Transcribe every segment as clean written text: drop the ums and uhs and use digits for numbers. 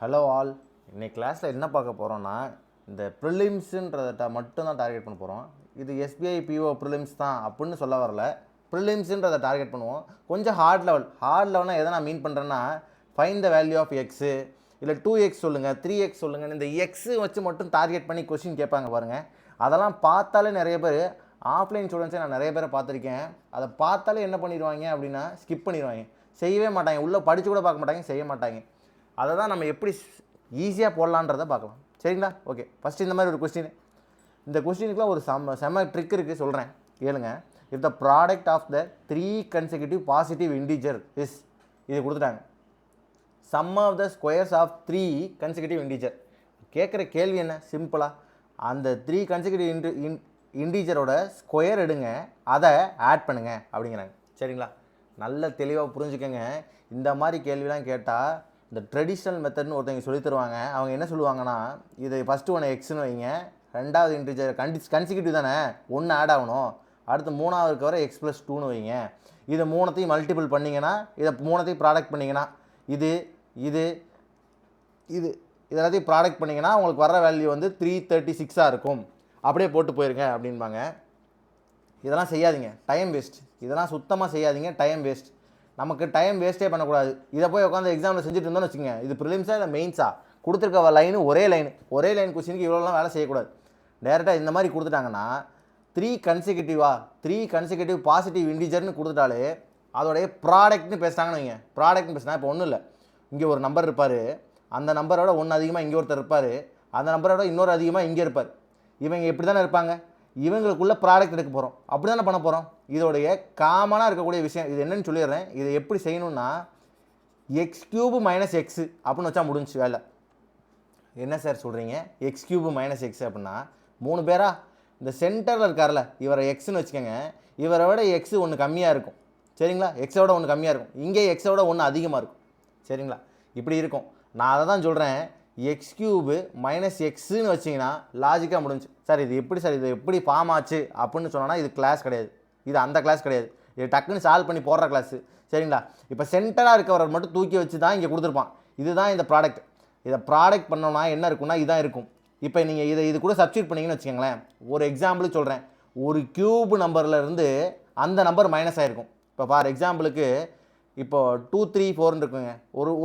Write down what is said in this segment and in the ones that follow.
Hello all. இன்னைக்கு கிளாஸில் என்ன பார்க்க போகிறோன்னா, இந்த ப்ரிலிம்ஸுன்றதை மட்டும்தான் டார்கெட் பண்ண போகிறோம். இது எஸ்பிஐ பிஓ ப்ரிலிம்ஸ் தான் அப்படின்னு சொல்ல வரல. ப்ரிலிம்ஸுன்றதை டார்கெட் பண்ணுவோம். கொஞ்சம் ஹார்ட் லெவல்னால் எதை நான் மீன் பண்ணுறேன்னா, find the value of x, இல்லை 2x சொல்லுங்கள், 3x சொல்லுங்கள். இந்த எக்ஸு வச்சு மட்டும் டார்கெட் பண்ணி கொஸ்டின் கேட்பாங்க பாருங்கள். அதெல்லாம் பார்த்தாலே நிறைய பேர், ஆஃப்லைன் ஸ்டூடெண்ட்ஸை நான் நிறைய பேரை பார்த்துருக்கேன். அதை பார்த்தாலே என்ன பண்ணிடுவாங்க அப்படின்னா ஸ்கிப் பண்ணிடுவாங்க, செய்யவே மாட்டாங்க, உள்ளே படித்து கூட பார்க்க மாட்டாங்க, செய்ய மாட்டாங்க. அதை தான் நம்ம எப்படி ஈஸியாக போடலான்றதை பார்க்கலாம். சரிங்களா? ஓகே, ஃபஸ்ட்டு இந்த மாதிரி ஒரு கொஸ்டின். இந்த கொஸ்டினுக்குலாம் ஒரு செம்ம ட்ரிக் இருக்குது, சொல்கிறேன் கேளுங்க. If the product of the 3 consecutive positive integer is, இது கொடுத்துட்டாங்க, sum of the squares of 3 consecutive integer. கேட்குற கேள்வி என்ன? சிம்பிளாக அந்த 3 consecutive இன்டீஜரோட ஸ்கொயர் எடுங்க, அதை ஆட் பண்ணுங்க அப்படிங்கிறாங்க. சரிங்களா? நல்ல தெளிவாக புரிஞ்சுக்கோங்க. இந்த மாதிரி கேள்விலாம் கேட்டால் இந்த ட்ரெடிஷ்னல் மெத்தட்னு ஒருத்தவங்க சொல்லி தருவாங்க. அவங்க என்ன சொல்லுவாங்கன்னா, இது ஃபஸ்ட்டு ஒன்று எக்ஸ்னு வைங்க, ரெண்டாவது இன்டீஜர் கன்சிக்யூட்டிவ் தானே, ஒன்று ஆட் ஆகணும், அடுத்து மூணாவதுக்கு வர x + 2ன்னு வைங்க, இதை மூணத்தையும் மல்டிபிள் பண்ணிங்கன்னா, இதை மூணத்தையும் ப்ராடக்ட் பண்ணிங்கன்னா, இது இது இது இதெல்லாத்தையும் ப்ராடக்ட் பண்ணிங்கன்னா உங்களுக்கு வர வேல்யூ வந்து 336 இருக்கும், அப்படியே போட்டு போயிருங்க அப்படின்பாங்க. இதெல்லாம் செய்யாதீங்க, டைம் வேஸ்ட். இதெல்லாம் சுத்தமாக செய்யாதீங்க, டைம் வேஸ்ட். நமக்கு டைம் வேஸ்ட்டே பண்ணக்கூடாது. இதை போய் உட்காந்து எக்ஸாமில் செஞ்சுட்டு இருந்தோம்னு வச்சுக்கோங்க, இது ப்ரிலிம்ஸா இல்லை மெயின்ஸா, கொடுத்துருக்க லைனு ஒரே லைன் கொஸ்டினுக்கு இவ்வளோலாம் வேலை செய்யக்கூடாது. டேரெக்டாக இந்த மாதிரி கொடுத்துட்டாங்கன்னா 3 consecutive பாசிட்டிவ் இன்டீஜர்னு கொடுத்துட்டாலே அதோடைய ப்ராடக்ட்னு பேசுகிறாங்கன்னு வைங்க. ப்ராடக்ட்னு பேசினா இப்போ ஒன்றும் இல்லை, இங்கே ஒரு நம்பர் இருப்பார், அந்த நம்பரோட ஒன்று அதிகமாக இங்கே ஒருத்தர் இருப்பார், அந்த நம்பரோட இன்னொரு அதிகமாக இங்கே இருப்பார். இவங்க எப்படி தானே இருப்பாங்க, இவங்களுக்குள்ள ப்ராடக்ட் எடுக்க போகிறோம், அப்படி தானே பண்ண போகிறோம். இதோடைய காமனாக இருக்கக்கூடிய விஷயம் இது என்னன்னு சொல்லிடுறேன். இதை எப்படி செய்யணும்னா, x³ - x அப்படின்னு வச்சா முடிஞ்சு வேலை. என்ன சார் சொல்கிறீங்க, x³ - x அப்படின்னா 3 பேரா, இந்த சென்டரில் இருக்கார்ல இவரை எக்ஸ்ன்னு வச்சுக்கோங்க, இவரை விட எக்ஸ் ஒன்று கம்மியாக இருக்கும். சரிங்களா? எக்ஸோட ஒன்று கம்மியாக இருக்கும், இங்கே எக்ஸோட ஒன்று அதிகமாக இருக்கும். சரிங்களா? இப்படி இருக்கும். நான் அதை தான் சொல்கிறேன், x³ - xன்னு வச்சிங்கன்னா லாஜிக்காக முடிஞ்சு. சார் இது எப்படி சார், இது எப்படி ஃபார்ம் ஆச்சு அப்படின்னு சொன்னால் இது கிளாஸ் கிடையாது, இது அந்த கிளாஸ் கிடையாது, இது டக்குன்னு சால்வ் பண்ணி போடுற கிளாஸு. சரிங்களா? இப்போ சென்டராக இருக்கவரை மட்டும் தூக்கி வச்சு தான் இங்கே கொடுத்துருப்பான். இதுதான் இந்த ப்ராடக்ட். இதை ப்ராடக்ட் பண்ணோன்னா என்ன இருக்குன்னா இதான் இருக்கும். இப்போ நீங்கள் இது கூட சப்ஸ்டியூட் பண்ணிங்கன்னு வச்சுக்கோங்களேன். ஒரு எக்ஸாம்பிளுக்கு சொல்கிறேன், ஒரு க்யூப் நம்பரில் இருந்து அந்த நம்பர் மைனஸ் ஆகிருக்கும். இப்போ ஃபார் எக்ஸாம்பிளுக்கு இப்போ 2 3 4 இருக்குங்க.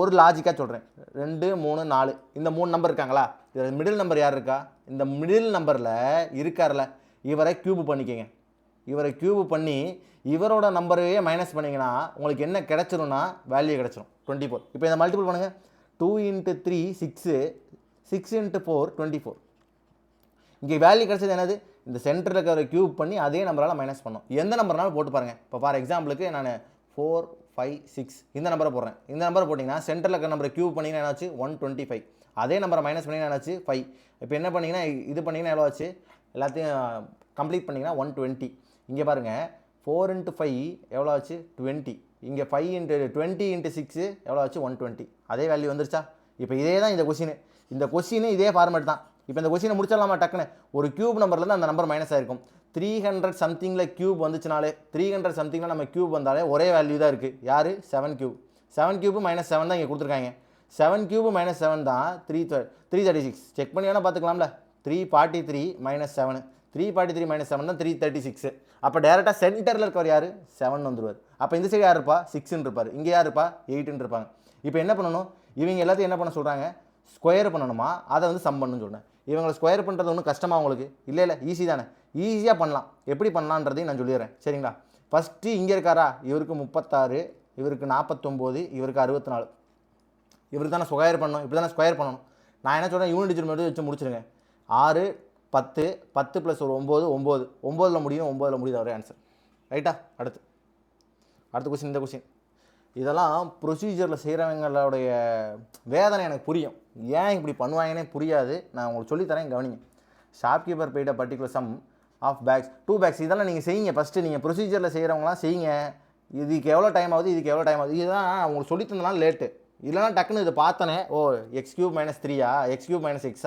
ஒரு லாஜிக்காக சொல்கிறேன், 2 3 4 இந்த 3 நம்பர் இருக்காங்களா, இதில் மிடில் நம்பர் யார் இருக்கா, இந்த மிடில் நம்பரில் இருக்கார்ல இவரை க்யூப் பண்ணிக்கங்க. இவரை க்யூப் பண்ணி இவரோட நம்பரையே மைனஸ் பண்ணிங்கன்னா உங்களுக்கு என்ன கிடச்சிரும்னா வேல்யூ கிடச்சிரும் 24. இப்போ இதை மல்டிபிள் பண்ணுங்கள், 2 × 3 6, 6 × 4 24. இங்கே வேல்யூ கிடச்சது என்னது, இந்த சென்டரில் இருக்கிற க்யூப் பண்ணி அதே நம்பரால் மைனஸ் பண்ணோம். எந்த நம்பர்னாலும் போட்டு பாருங்கள். இப்போ ஃபார் எக்ஸாம்பிளுக்கு நான் 4 5 6 இந்த நம்பரை போடுறேன். இந்த நம்பரை போட்டிங்கன்னா சென்டரில் இருக்கிற நம்பரை க்யூப் பண்ணிங்கன்னா என்னாச்சு 125. அதே நம்பரை மைனஸ் பண்ணிங்கன்னா என்னாச்சு 5. இப்போ என்ன பண்ணிங்கன்னா இது பண்ணிங்கன்னா எவ்வளோ ஆச்சு, எல்லாத்தையும் கம்ப்ளீட் பண்ணிங்கன்னா 120. இங்கே பாருங்கள், 4 × 5 எவ்வளோ ஆச்சு 20. இங்கே 5 × 20 × 6 எவ்வளோ ஆச்சு 120. அதே வேல்யூ வந்துருச்சா? இப்போ இதே தான் இந்த கொஸ்டின் இதே ஃபார்மேட் தான். இப்போ இந்த கொஸ்டினை முடிச்சிடலாமா டக்குன்னு? ஒரு க்யூப் நம்பர்லேருந்து அந்த நம்பர் மைனஸ் ஆகிருக்கும். 300 சம்திங்கில் க்யூப் வந்துச்சுனாலே, 300 சம்திங்கில் நம்ம க்யூப் வந்தாலே ஒரே வேல்யூ தான் இருக்குது. யார்? 7³ 7³ - 7 தான் இங்கே கொடுத்துருக்காங்க. 7³ - 7 தான் 336. செக் பண்ணி வேணால் பார்த்துக்கலாம்ல. 343 - 7, 343 - 7 தான் 336. அப்போ டேரெக்டாக சென்டரில் இருக்கவர் யார்? 7 வந்துடுவார். அப்போ இந்த சைடு யார் இருப்பா? 6ன்னு இருப்பார். இங்கே யார் இருப்பா? 8ன்னு இருப்பாங்க. இப்போ என்ன பண்ணணும், இவங்க எல்லாத்தையும் என்ன பண்ண சொல்கிறாங்க, ஸ்கொயர் பண்ணணுமா, அதை வந்து சம் பண்ணுன்னு சொல்கிறேன். இவங்களை ஸ்கொயர் பண்ணுறது ஒன்றும் கஷ்டமாக உங்களுக்கு இல்லை, ஈஸி தானே, ஈஸியாக பண்ணலாம். எப்படி பண்ணலான்றதையும் நான் சொல்லிடுறேன். சரிங்களா? ஃபஸ்ட்டு இங்கே இருக்காரா, இவருக்கு 36, இவருக்கு 49, இவருக்கு 64. இவருக்கு தானே ஸ்கொயர் பண்ணணும், இப்படி தானே ஸ்கொயர் பண்ணணும். நான் என்ன சொல்கிறேன், யூனிட் டிஜிட் மட்டும் வச்சு முடிச்சிருங்க. 6 10 10 + 1 9 9 9ல் முடியும், 9ல் முடியுது ஒரே ஆன்சர். ரைட்டா? அடுத்த கொஸ்டின். இந்த கொஸ்டின் இதெல்லாம் ப்ரொசீஜரில் செய்கிறவங்களுடைய வேதனை எனக்கு புரியும், ஏன் இப்படி பண்ணுவாங்கன்னே புரியாது. நான் உங்களுக்கு சொல்லித்தரேன், கவனிங்க. Shopkeeper paid a particular sum of bags 2 bags. இதெல்லாம் நீங்கள் செய்யுங்க. ஃபஸ்ட்டு நீங்கள் ப்ரொசீஜரில் செய்கிறவங்களாம் செய்யுங்க. இதுக்கு எவ்வளோ டைம் ஆகுது, இதுக்கு எவ்வளோ டைம் ஆகுது, இதுதான் உங்களுக்கு சொல்லி தந்தனால லேட்டு. இல்லைனா டக்குன்னு இதை பார்த்தனே, ஓ x³ - 3 x³ - x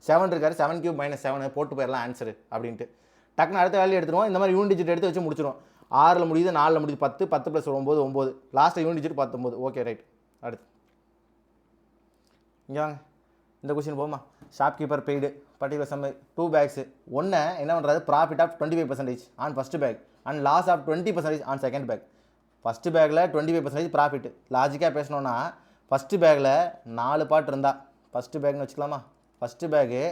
7 இருக்காரு, 7³ - 7 போட்டு போயிடலாம் ஆன்சரு அப்படின்ட்டு டக்குன்னு அடுத்த வேல்யூ எடுத்துருவோம். இந்த மாதிரி யூனிட் டிஜிட் எடுத்து வச்சு முடிச்சிடும். 6ல் முடியுது, 4ல் முடியுது, 10 10 + 9 9, last unit digit 19. Okay right. அடுத்து இங்கே வாங்க, இந்த கொஸ்டின் போமா. Shopkeeper paid particular sum 2 bags. ஒன்று என்ன பண்ணுறாரு, profit of 25% on first bag and loss of 20% on second bag. First பேக்கில் 25% ப்ராஃபிட். லாஜிக்காக பேசணுன்னா ஃபஸ்ட்டு பேக்கில் 4 பார்ட் இருந்தால், ஃபஸ்ட்டு பேக்னு வச்சுக்கலாமா, ஃபஸ்ட்டு பேக்கு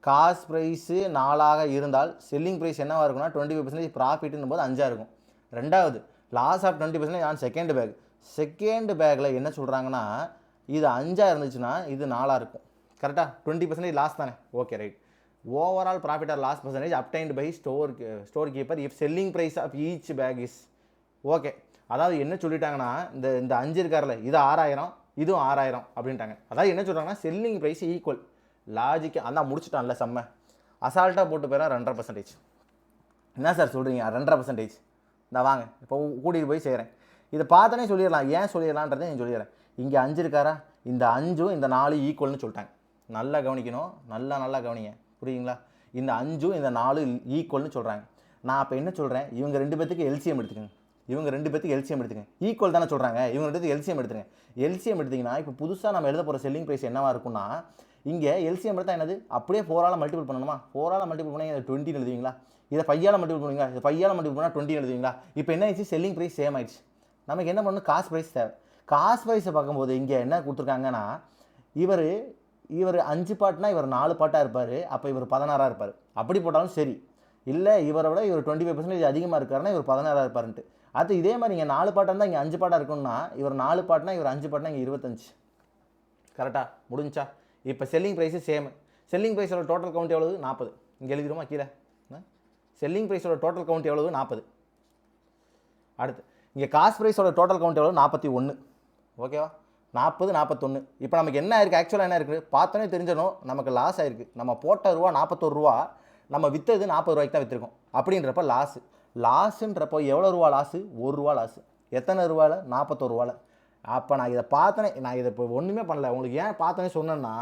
காஸ்ட் ப்ரைஸு 4ஆக இருந்தால் செல்லிங் ப்ரைஸ் என்னவாக இருக்குன்னா 25% ப்ராஃபிட்னும் போது 5ஆக இருக்கும். ரெண்டாவது loss of 20% on second bag. Second பேக்கில் என்ன சொல்கிறாங்கன்னா இது 5ஆக இருந்துச்சுன்னா இது 4ஆக இருக்கும். கரெக்டாக 20% லாஸ் தானே, okay right. Overall profit or loss percentage obtained by storekeeper if selling price of each bag is okay. அதாவது என்ன சொல்லிட்டாங்கன்னா இந்த 5 இருக்கார்ல, இது 6000, இதுவும் 6000 அப்படின்ட்டாங்க. அதாவது என்ன சொல்கிறாங்கன்னா செல்லிங் ப்ரைஸ் ஈக்குவல். லாஜிக்கு அதான் முடிச்சுட்டான்ல செம்ம அசால்ட்டாக போட்டு போயிடா 2.5%. என்ன சார் சொல்கிறீங்க 2.5%? இந்த வாங்க இப்போ கூட்டிகிட்டு போய் செய்கிறேன். இதை பார்த்தோன்னே சொல்லிடலாம், ஏன் சொல்லிடலான்றதை நான் சொல்லிடுறேன். இங்கே 5 இருக்காரா, இந்த 5ம் இந்த 4 ஈக்குவல்னு சொல்லிட்டாங்க. நல்லா கவனிக்கணும், நல்லா கவனிங்க, புரியுங்களா? இந்த 5ம் இந்த 4 ஈக்குவல்னு சொல்கிறாங்க. நான் அப்போ என்ன சொல்கிறேன், இவங்க 2 பேத்துக்கு எல்சிஎம் எடுத்துக்கங்க, இவங்க 2 பேத்துக்கு எல்சிஎம் எடுத்துக்கங்க. ஈக்குவல் தானே சொல்கிறாங்க, இவங்க 2 பேத்துக்கு எல்சிஎம் எடுத்துங்க. எல்சிஎம் எடுத்திங்கன்னா இப்போ புதுசாக நம்ம எழுத போகிற செல்லிங் ப்ரைஸ் என்னவாக இருக்குன்னா, இங்கே எல்சிஎம் எடுத்தால் என்னது, அப்படியே 4ஆல் மல்டிபிள் பண்ணணுமா, 4ஆல் மல்டிபிள் பண்ணால் இதை 20 எழுதுவீங்களா, இதை 5ஆல் மல்டிபிள் பண்ணுவீங்களா, இதை 5ஆல் மல்டிபிள் பண்ணால் 20 எழுதுவீங்களா. இப்போ என்ன ஆயிடுச்சு, செல்லிங் ப்ரைஸ் சேம் ஆயிடுச்சு. நமக்கு என்ன பண்ணணும், காஸ்ட் ப்ரைஸ் தேவை. காஸ்ட் ப்ரைஸை பார்க்கும்போது இங்கே என்ன கொடுத்துருக்காங்கன்னா, இவர் 5 பார்ட்னா இவர் 4 பார்ட்டாக இருப்பார், அப்போ இவர் 16ஆக இருப்பார். அப்படி போட்டாலும் சரி, இல்லை இவரை விட இவர் 25% அதிகமாக இருக்காருன்னா இவர் 16ஆக இருப்பாருன்ட்டு. அது இதே மாதிரி இங்கே 4 பார்ட்டாக இருந்தால் இங்கே 5 பார்ட்டாக இருக்குன்னா, இவர் 4 பார்ட்னா இவர் 5 பார்ட்னா இங்கே 25. கரெக்டாக முடிஞ்சா. இப்போ செல்லிங் ப்ரைஸு சேம். செல்லிங் ப்ரைஸோட டோட்டல் கவுண்ட் எவ்வளவு, 40. இங்கே எழுதிடுமா கீழே, செல்லிங் ப்ரைஸோட டோட்டல் கவுண்ட் எவ்வளவு, 40. அடுத்து இங்கே காஸ்ட் ப்ரைஸோட டோட்டல் கவுண்ட் எவ்வளவு, 41. ஓகேவா, 40, 41. இப்போ நமக்கு என்ன இருக்குது, ஆக்சுவலாக என்ன இருக்குது பார்த்தோன்னே தெரிஞ்சிடும், நமக்கு லாஸ் ஆயிருக்கு. நம்ம போட்ட ரூபா 41 ரூபா, நம்ம விற்றது 40 ரூபாய்க்கு தான் விற்றுருக்கோம். அப்படின்றப்ப லாஸுன்றப்போ எவ்வளோ ரூபா லாஸு, 1 ரூபா லாஸு. எத்தனை ரூபாயில், 41 ரூபாயில். அப்போ நான் இதை பார்த்தோன்னே, நான் இதை இப்போ ஒன்றுமே பண்ணல, உங்களுக்கு ஏன் பார்த்தோன்னே சொன்னேன்னா,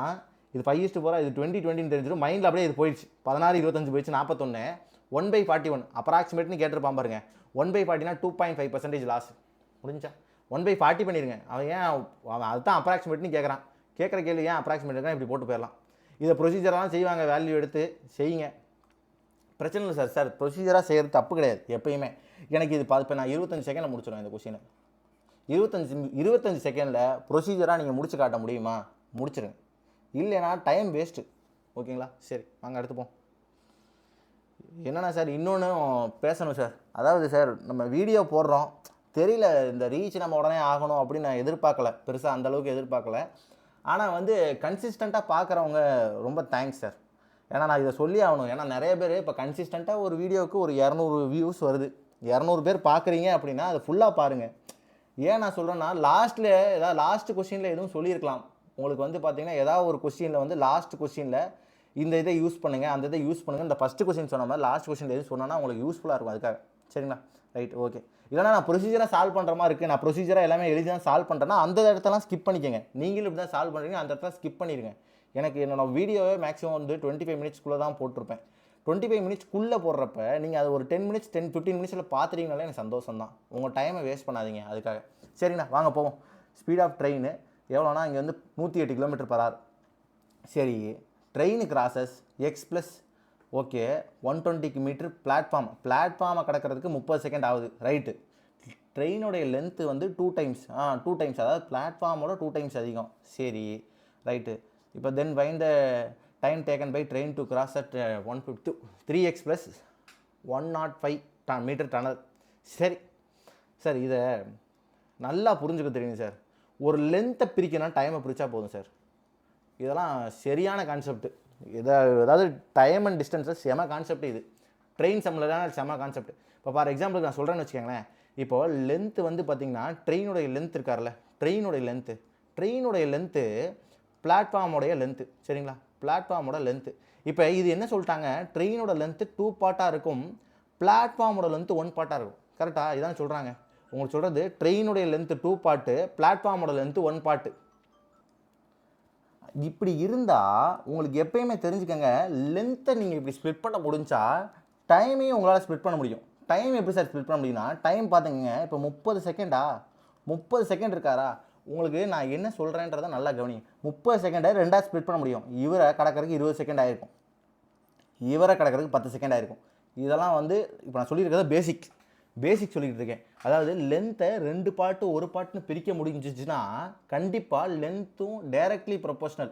இது 5:4 இது 20-20 தெரிஞ்சிடும். மைண்டில் அப்படியே இது போயிடுச்சு. 16-25 போயிடுச்சு, 41. 1/41 அப்ராக்சிமேட்னு கேட்டிருப்பான் பாருங்க. 1/40னா 2.5% லாஸ். முடிஞ்சா 1/40 பண்ணிடுங்க. அவன் அதுதான் அப்ராக்சிமேட்னு கேட்குறான். கேட்குற கேள்வி ஏன் அப்ராக்சிமேட் இருக்கான், இப்படி போட்டு போயிடலாம். இதை ப்ரொசீஜராக செய்வாங்க, வேல்யூ எடுத்து செய்யுங்க, பிரச்சனை இல்லை சார். சார் ப்ரொசீஜராக செய்கிறது தப்பு கிடையாது எப்பயுமே. எனக்கு இது இப்போ நான் 25 செகண்டில் முடிச்சிடுவேன் இந்த கொஸ்டினை. 25 செகண்டில் ப்ரொசீஜராக நீங்கள் முடிச்சு காட்ட முடியுமா, முடிச்சிடுங்க. இல்லைனா டைம் வேஸ்ட்டு. ஓகேங்களா, சரி வாங்க எடுத்துப்போம். என்னென்னா சார் இன்னொன்றும் பேசணும் சார். அதாவது சார் நம்ம வீடியோ போடுறோம், தெரியல இந்த ரீச் நம்ம உடனே ஆகணும் அப்படின்னு நான் எதிர்பார்க்கல, பெருசாக அந்தளவுக்கு எதிர்பார்க்கல. ஆனால் வந்து கன்சிஸ்டண்ட்டாக பார்க்குறவங்க ரொம்ப தேங்க்ஸ் சார். ஏன்னா நான் இதை சொல்லி ஆகணும். ஏன்னா நிறைய பேர் இப்போ கன்சிஸ்டண்ட்டாக ஒரு வீடியோவுக்கு ஒரு 200 வியூஸ் வருது, 200 பேர் பார்க்குறீங்க அப்படின்னா அதை ஃபுல்லாக பாருங்கள். ஏன் நான் சொல்கிறேன்னா, லாஸ்ட்டில் ஏதாவது லாஸ்ட் கொஸ்டினில் எதுவும் சொல்லியிருக்கலாம். உங்களுக்கு வந்து பார்த்தீங்கன்னா ஏதாவது ஒரு கொஸ்டினில் வந்து லாஸ்ட் கொஸ்டினில் இந்த இதை யூஸ் பண்ணுங்கள், அந்த இதை யூஸ் பண்ணுங்கள், இந்த ஃபஸ்ட்டு கொஸ்டின் சொன்ன மாதிரி லாஸ்ட் கொஸ்டின் எதுவும் சொன்னால் உங்களுக்கு யூஸ்ஃபுல்லாக இருக்கும். அதுக்காக சரிங்களா, ரைட் ஓகே. இல்லைனா நான் ப்ரொசீஜராக சால்வ் பண்ணுற மாதிரி இருக்குது, நான் ப்ரொசீஜராக எல்லாமே எழுதி தான் சால்வ் பண்ணுறேன்னா அந்த இடத்தெல்லாம் ஸ்கிப் பண்ணிக்கோங்க. நீங்களும் இப்படி தான் சால்வ் பண்ணுறீங்க, அந்த இடத்துல ஸ்கிப் பண்ணிடுங்க. எனக்கு என்னோட வீடியோவே மேக்ஸிமம் வந்து 25 மினிட்ஸ்க்குள்ளே தான் போட்டிருப்பேன். 25 மினிட்ஸ்க்குள்ளே போடுறப்ப நீங்கள் அது ஒரு 10 மினிட்ஸ் 10-15 மினிட்ஸில் பார்த்துட்டீங்கனாலே எனக்கு சந்தோஷம் தான். உங்கள் டைமை வேஸ்ட் பண்ணாதீங்க அதுக்காக. சரிண்ணா வாங்க போவோம். ஸ்பீட் ஆஃப் ட்ரெயின் எவ்வளோனா, இங்கே வந்து 108 km/h. சரி, train crosses எக்ஸ்பிளஸ் okay 120 metre பிளாட்ஃபார்மை கடக்கிறதுக்கு 30 second ஆகுது. ரைட்டு. ட்ரெயினுடைய லென்த்து வந்து 2 டைம்ஸ், அதாவது பிளாட்ஃபார்மோட 2 டைம்ஸ் அதிகம். சரி ரைட்டு. இப்போ then find the time taken by train to cross at 150 3x + 105 metre tunnel. சரி சார், இதை நல்லா புரிஞ்சுக்க தெரியும் சார். ஒரு லென்த்தை பிரிக்கணும், டைமை பிரித்தா போதும் சார். இதெல்லாம் சரியான கான்செப்ட். அதாவது டைம் அண்ட் டிஸ்டன்ஸில் செம கான்செப்ட் இது. ட்ரெயின் சம்மில் செம கான்செப்ட். இப்போ ஃபார் எக்ஸாம்பிளுக்கு நான் சொல்கிறேன்னு வச்சுக்கோங்களேன். இப்போது லென்த்து வந்து பார்த்திங்கன்னா ட்ரெயினுடைய லென்த் இருக்கார்ல, ட்ரெயினுடைய லென்த்து பிளாட்ஃபார்மோடைய லென்த்து. சரிங்களா, பிளாட்ஃபார்மோட லென்த்து. இப்போ இது என்ன சொல்லிட்டாங்க, ட்ரெயினோட லென்த்து 2 பார்ட்டாக இருக்கும், பிளாட்ஃபார்மோட லென்த்து 1 பார்ட்டாக இருக்கும். கரெக்டாக இதான் சொல்கிறாங்க. உங்களுக்கு சொல்கிறது ட்ரெயினுடைய லென்த்து 2 பார்ட்டு, பிளாட்ஃபார்மோட லென்த்து 1 பார்ட்டு. இப்படி இருந்தால் உங்களுக்கு எப்பயுமே தெரிஞ்சுக்கங்க, லென்த்தை நீங்கள் இப்படி ஸ்ப்ளிட் பண்ண முடிஞ்சா டைமையும் உங்களால் ஸ்ப்ளிட் பண்ண முடியும். டைம் எப்படி சார் ஸ்ப்ளிட் பண்ண முடியும்னா, டைம் பார்த்துங்க இப்போ 30 செகண்ட் இருக்காரா, உங்களுக்கு நான் என்ன சொல்கிறேன்றதை நல்லா கவனிங்க. 30 செகண்டை 2ஆக ஸ்ப்ளிட் பண்ண முடியும். இவரை கடக்கிறதுக்கு 20 செகண்ட் ஆகிருக்கும், இவரை கடக்கிறதுக்கு 10 செகண்ட் ஆகிருக்கும். இதெல்லாம் வந்து இப்போ நான் சொல்லியிருக்கிறது பேசிக் சொல்லிக்கிட்டு இருக்கேன். அதாவது லென்த்தை 2 பார்ட்டு 1 பார்ட்னு பிரிக்க முடிஞ்சிச்சுன்னா கண்டிப்பாக லென்த்தும் டைரக்ட்லி ப்ரொபோஷனல்,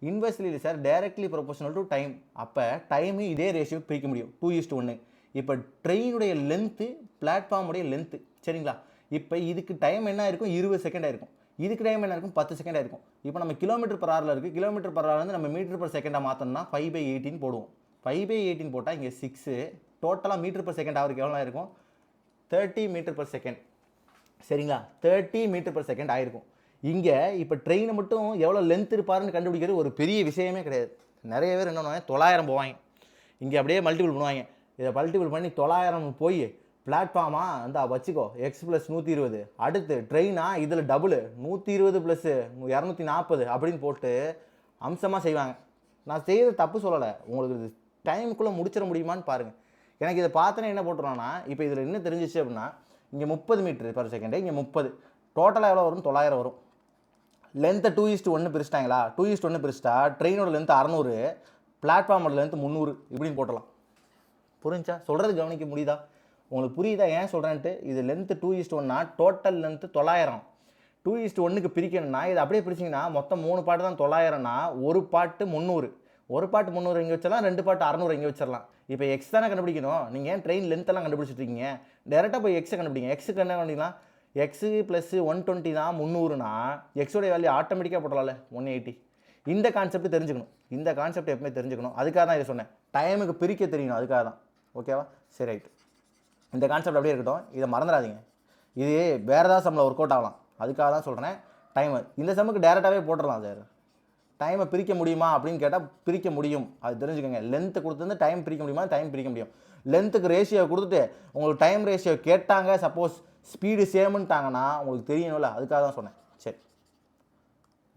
இன்வெர்ஸ்லி இல்லை sir, directly proportional to time. அப்போ டைமு இதே ரேஷியோ பிரிக்க முடியும், 2:1. இப்போ ட்ரெயினுடைய லென்த்து பிளாட்ஃபார்முடைய லென்த்து, சரிங்களா? இப்போ இதுக்கு டைம் என்ன இருக்கும், 20 செகண்ட் ஆயிருக்கும். இதுக்கு டைம் என்ன இருக்கும், 10 செகண்ட் ஆயிருக்கும். இப்போ நம்ம கிலோமீட்டர் பர் ஹவரில் இருக்குது, கிலோமீட்டர் பர் ஹவர் வந்து நம்ம மீட்டர் பர் செகண்டாக மாற்றோம்னா 5/18 போடுவோம். 5/18 போட்டால் இங்கே 6, டோட்டலாக மீட்டர் பர் செகண்ட் அவருக்கு எவ்வளோ ஆயிருக்கும், 30 மீட்டர் பர் செகண்ட், சரிங்களா? 30 மீட்டர் பர் செகண்ட் ஆயிருக்கும். இங்கே இப்போ ட்ரெயினை மட்டும் எவ்வளோ லென்த் இருப்பாருன்னு கண்டுபிடிக்கிறது ஒரு பெரிய விஷயமே கிடையாது. நிறைய பேர் என்ன பண்ணுவாங்க, 900 போவாங்க, இங்கே அப்படியே மல்டிபிள் பண்ணுவாங்க. இதை மல்டிபிள் பண்ணி 900 போய் பிளாட்ஃபார்மா இந்த வச்சுக்கோ x + 120, அடுத்து ட்ரெயினா இதில் டபுள் 120 + 240 அப்படின்னு போட்டு அம்சமாக செய்வாங்க. நான் செய்கிறது தப்பு சொல்லலை, உங்களுக்கு இது டைமுக்குள்ளே முடிச்சிட முடியுமான்னு பாருங்கள். எனக்கு இதை பார்த்தோன்னே என்ன போட்டுருவாங்கன்னா, இப்போ இதில் என்ன தெரிஞ்சிச்சு அப்படின்னா, இங்கே 30 மீட்டர் பர் செகண்டு, இங்கே 30, டோட்டலாக எவ்வளோ வரும், 900 வரும். லென்த்தை 2:1 பிரிச்சிட்டாங்களா, 2:1 பிரிச்சிட்டா ட்ரெயினோட லென்த் 600, பிளாட்ஃபார்மோட லென்த் 300 இப்படின்னு போட்டலாம். புரிஞ்சா? சொல்கிறது கவனிக்க முடியுதா? உங்களுக்கு புரியுதா ஏன் சொல்கிறேன்ட்டு? இது லென்த்து 2:1னா டோட்டல் லென்த்து 900. 2:1க்கு பிரிக்கணும்னா இது அப்படியே பிரிச்சிங்கன்னா மொத்தம் 3 பாட்டு தான் 900னா ஒரு பாட்டு 300, ஒரு பாட்டு 300 இங்கே வச்சிடலாம், 2 பாட்டு 600 இங்கே வச்சிடலாம். இப்போ எக்ஸ் தானே கண்டுபிடிக்கணும். நீங்கள் ஏன் ட்ரெயின் லென்த்தெல்லாம் கண்டுபிடிச்சிட்டு இருக்கீங்க? டேரெக்டாக போய் எக்ஸை கண்டுபிடிங்க. எக்ஸுக்கு என்ன பண்ணிக்கலாம், எக்ஸு ப்ளஸ் 120 தான் 300னா எக்ஸோடைய வேல்யூ ஆட்டோமேட்டிக்காக போட்டலாம்ல 180. இந்த கான்செப்ட் தெரிஞ்சுக்கணும், இந்த கான்செப்ட் எப்பவுமே தெரிஞ்சுக்கணும். அதுக்காக தான் இதை சொன்னேன், டைமுக்கு பிரிக்க தெரியணும், அதுக்காக தான். ஓகேவா? சரி, ரைட்டு. இந்த கான்செப்ட் அப்படியே இருக்கட்டும், இதை மறந்துடாதீங்க. இது வேறு ஏதாவது சம்மில் ஒர்க் அவுட் ஆகலாம், அதுக்காக தான் சொல்கிறேன். டைமர் இந்த சம்முக்கு டேரெக்டாகவே போட்டுடலாம் சார். டைமை பிரிக்க முடியுமா அப்படின்னு கேட்டால் பிரிக்க முடியும், அது தெரிஞ்சுக்கோங்க. லென்த்து கொடுத்துருந்து டைம் பிரிக்க முடியுமா, டைம் பிரிக்க முடியும். லென்த்துக்கு ரேஷியோ கொடுத்துட்டு உங்களுக்கு டைம் ரேஷியோ கேட்டாங்க, சப்போஸ் ஸ்பீடு சேமுன்ட்டாங்கன்னா உங்களுக்கு தெரியணும்ல, அதுக்காக தான் சொன்னேன். சரி